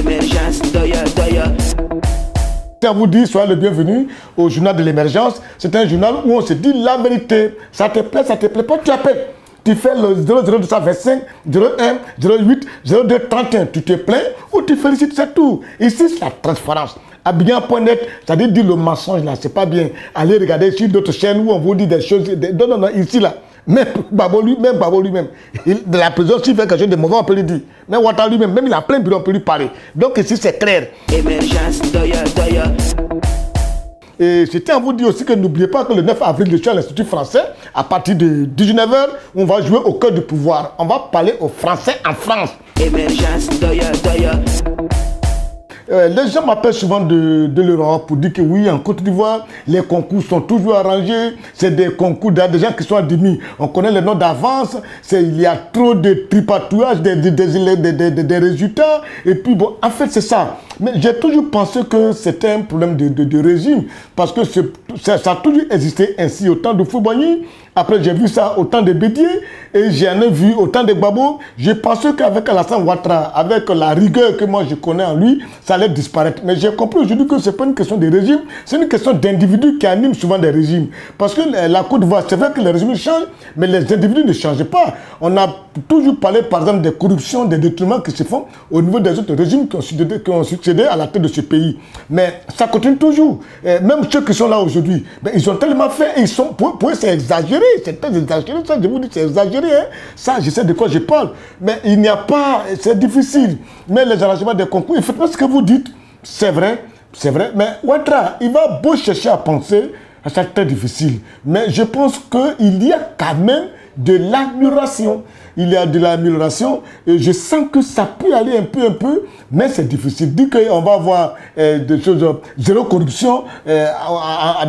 Émergence, doya, doya. À vous dire, soyez le bienvenu au journal de l'émergence. C'est un journal où on se dit la vérité. Ça te plaît pas, tu appelles. Tu fais le 00225, 01, 08, 02, 31. Tu te plains ou tu félicites, c'est tout. Ici, c'est la transparence. Abidjan.net, c'est-à-dire dire le mensonge là, c'est pas bien. Allez regarder sur d'autres chaînes où on vous dit des choses. Non, ici là. Même Babo lui-même, de la prison, s'il fait quelque chose de mauvais, on peut lui dire. Même Ouattara lui-même, même il a plein de bureaux, on peut lui parler. Donc ici, c'est clair. Émergence, doya, doya. Et je tiens à vous dire aussi que n'oubliez pas que le 9 avril, je suis à l'Institut français, à partir de 19h, on va jouer au cœur du pouvoir. On va parler aux Français en France. Émergence, doya, doya. Les gens m'appellent souvent de l'Europe pour dire que oui, en Côte d'Ivoire, les concours sont toujours arrangés. C'est des concours des gens qui sont admis. On connaît les noms d'avance. Il y a trop de tripatouillage des résultats. Et puis bon, en fait, c'est ça. Mais j'ai toujours pensé que c'était un problème de régime. Parce que ça a toujours existé ainsi au temps de Foubani. Après, j'ai vu ça au temps de Bédié et j'en ai vu au temps de Gbagbo. Je pensais qu'avec Alassane Ouattara, avec la rigueur que moi je connais en lui, ça allait disparaître. Mais j'ai compris aujourd'hui que ce n'est pas une question de régime, c'est une question d'individus qui animent souvent des régimes. Parce que la Côte d'Ivoire, c'est vrai que les régimes changent, mais les individus ne changent pas. On a toujours parlé, par exemple, des corruptions, des détournements qui se font au niveau des autres régimes qui ont succédé à la tête de ce pays. Mais ça continue toujours. Et même ceux qui sont là aujourd'hui, ils ont tellement fait, et pour eux, c'est exagéré. C'est très exagéré, ça, je vous dis, c'est exagéré. Hein? Ça, je sais de quoi je parle. Mais il n'y a pas, c'est difficile. Mais les arrangements des concours, effectivement, ce que vous dites, c'est vrai. Mais Ouattara, il va beau chercher à penser, c'est très difficile. Mais je pense qu'il y a quand même de l'amélioration. Il y a de l'amélioration et je sens que ça peut aller un peu, mais c'est difficile. Dire qu'on va avoir des choses, zéro corruption à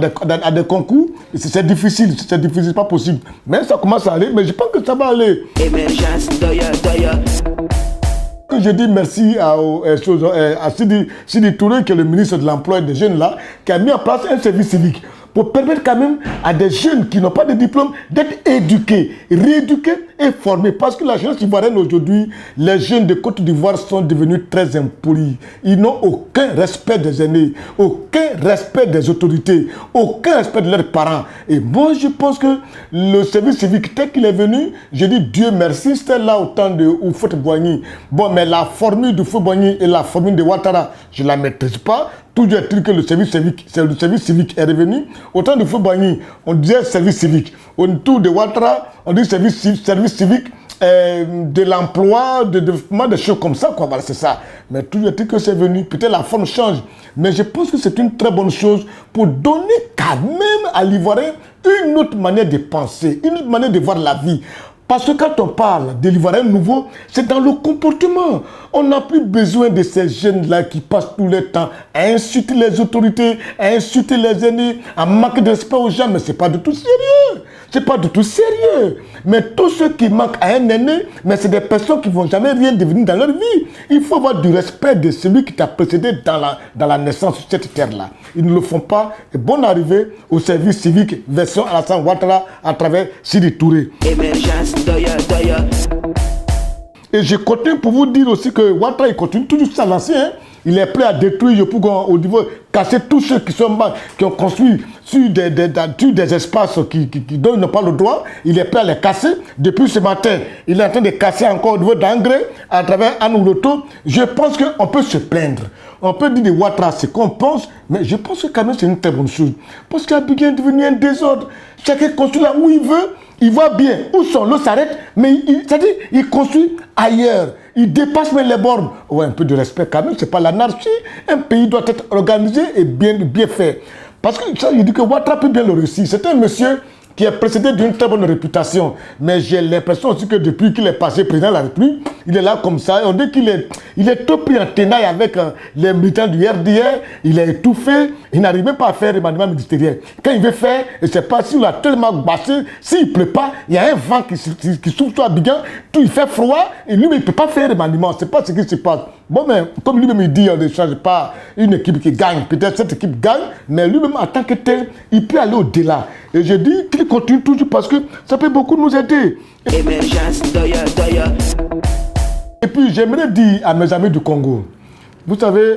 des concours, c'est difficile, c'est pas possible. Mais ça commence à aller, mais je pense que ça va aller. Émergence, doya, doya. Je dis merci à Sidi Touré, qui est le ministre de l'Emploi et des Jeunes là, qui a mis en place un service civique pour permettre quand même à des jeunes qui n'ont pas de diplôme d'être éduqués, rééduqués et formés. Parce que la jeunesse ivoirienne aujourd'hui, les jeunes de Côte d'Ivoire sont devenus très impolis. Ils n'ont aucun respect des aînés, aucun respect des autorités, aucun respect de leurs parents. Et moi, je pense que le service civique, tel qu'il est venu, je dis Dieu merci, c'était là au temps de Houphouët-Boigny. Bon, mais la formule de Houphouët-Boigny et la formule de Ouattara, je ne la maîtrise pas. Toujours est-il que le service civique est revenu. Autant de Foubani, on disait service civique. Autour de Ouattara, on dit service civique de l'emploi, de développement, des choses comme ça. Quoi. Voilà, c'est ça. Mais toujours est-il que c'est venu. Peut-être la forme change. Mais je pense que c'est une très bonne chose pour donner quand même à l'Ivoirien une autre manière de penser, une autre manière de voir la vie. Parce que quand on parle de l'Ivoirien nouveau, c'est dans le comportement. On n'a plus besoin de ces jeunes-là qui passent tout le temps à insulter les autorités, à insulter les aînés, à manquer de respect aux gens. Mais ce n'est pas du tout sérieux. C'est pas du tout sérieux. Mais tous ceux qui manquent à un aîné, mais c'est des personnes qui ne vont jamais rien devenir dans leur vie. Il faut avoir du respect de celui qui t'a précédé dans la naissance sur cette terre-là. Ils ne le font pas. Et bonne arrivée au service civique version Alassane Ouattara à travers Sidi Touré. Émergence, doya, doya. Et je continue pour vous dire aussi que Ouattara, il continue toujours à lancer. Hein? Il est prêt à détruire au niveau, casser tous ceux qui ont construit sur des espaces dont ils n'ont pas le droit. Il est prêt à les casser. Depuis ce matin, il est en train de casser encore au niveau d'Angré à travers Anouloto. Je pense qu'on peut se plaindre. On peut dire de Ouattara ce qu'on pense, mais je pense que quand même c'est une très bonne chose. Parce qu'Abidjan est devenu un désordre. Chacun construit là où il veut. Il va bien, où son lot s'arrête, mais c'est-à-dire il construit ailleurs. Il dépasse même les bornes. Ouais, un peu de respect quand même, c'est pas l'anarchie. Un pays doit être organisé et bien fait. Parce que ça, il dit que Ouattara peut bien le réussir. C'est un monsieur qui est précédé d'une très bonne réputation. Mais j'ai l'impression aussi que depuis qu'il est passé président de la République, il est là comme ça. On dit qu'il est trop pris en tenaille avec les militants du RDR. Il est étouffé. Il n'arrive même pas à faire le remaniement ministériel. Quand il veut faire, je ne sais pas s'il a tellement bassé, s'il ne pleut pas, il y a un vent qui souffle sur Abidjan, il fait froid, et lui, il ne peut pas faire le remaniement. Ce n'est pas ce qui se passe. Bon, mais comme lui-même il dit, on ne change pas une équipe qui gagne. Peut-être cette équipe gagne, mais lui-même, en tant que tel, il peut aller au-delà. Et je dis qu'il continue toujours parce que ça peut beaucoup nous aider. Émergence, doya, doya. Et puis, j'aimerais dire à mes amis du Congo, Vous savez,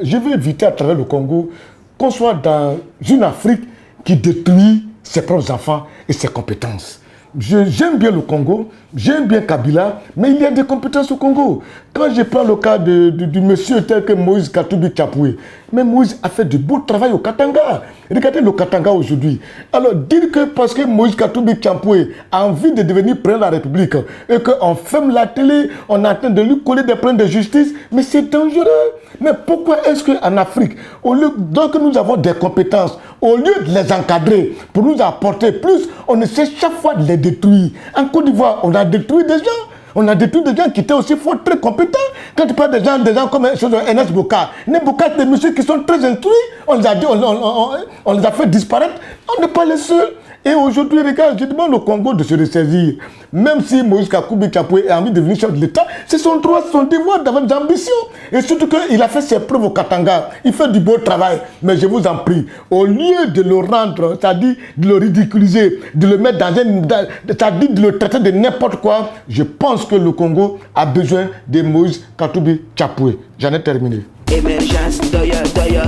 je veux éviter à travers le Congo qu'on soit dans une Afrique qui détruit ses propres enfants et ses compétences. J'aime bien le Congo, j'aime bien Kabila, mais il y a des compétences au Congo. Quand je prends le cas du monsieur tel que Moïse Katumbi Chapoué, mais Moïse a fait du beau travail au Katanga. Regardez le Katanga aujourd'hui. Alors, dire que parce que Moïse Katumbi Chapoué a envie de devenir président de la République et qu'on ferme la télé, on est en train de lui coller des problèmes de justice, mais c'est dangereux. Mais pourquoi est-ce qu'en Afrique, au lieu donc nous avons des compétences, au lieu de les encadrer pour nous apporter plus, on essaie chaque fois de les détruire. En Côte d'Ivoire, on a détruit des gens. On a détruit des gens qui étaient aussi fort, très compétents. Quand tu parles des gens comme Ernest Boka, des messieurs qui sont très instruits, on les a dit, on les a fait disparaître. On n'est pas les seuls. Et aujourd'hui, regarde, je demande au Congo de se ressaisir. Même si Moïse Katumbi Chapoué a envie de devenir chef de l'État, c'est son droit, son devoir d'avoir des ambitions. Et surtout qu'il a fait ses preuves au Katanga. Il fait du beau travail. Mais je vous en prie, au lieu de le rendre, c'est-à-dire de le ridiculiser, de le mettre c'est-à-dire de le traiter de n'importe quoi, je pense que le Congo a besoin de Moïse Katumbi Chapoué. J'en ai terminé. Emergence, doya, doya.